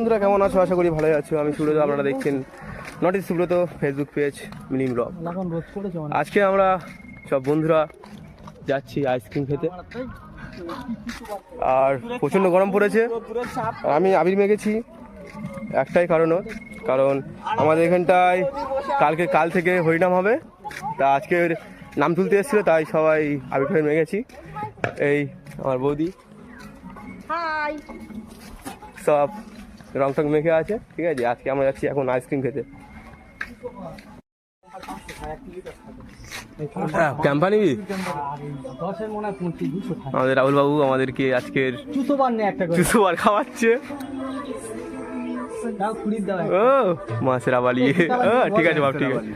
বন্ধুরা, কেমন আছো? আশা করি ভালোই আছো। আমি সুব্রত, আপনারা দেখছেন not is Subrata Facebook page mini blog. আজকে আমরা সব বন্ধুরা যাচ্ছি আইসক্রিম খেতে, আর প্রচণ্ড গরম পড়েছে। আমি আবির মেখেছি একটাই কারণ আমাদের এখানটায় কাল থেকে হরিনাম হবে, তা আজকে নাম তুলতে এসেছিলো, তাই সবাই আবির ফাবির মেখেছি। এই আমার বৌদি সব রং টং মেখে আছে, ঠিক আছে। আজকে আমরা যাচ্ছি এখন আইসক্রিম খেতে। ক্যাম্পা নিবি? আমাদের রাহুল বাবু আমাদেরকে আজকের চুষো বার খাওয়াচ্ছে। ও মাছের আবালি, ঠিক আছে বাবু, ঠিক আছে।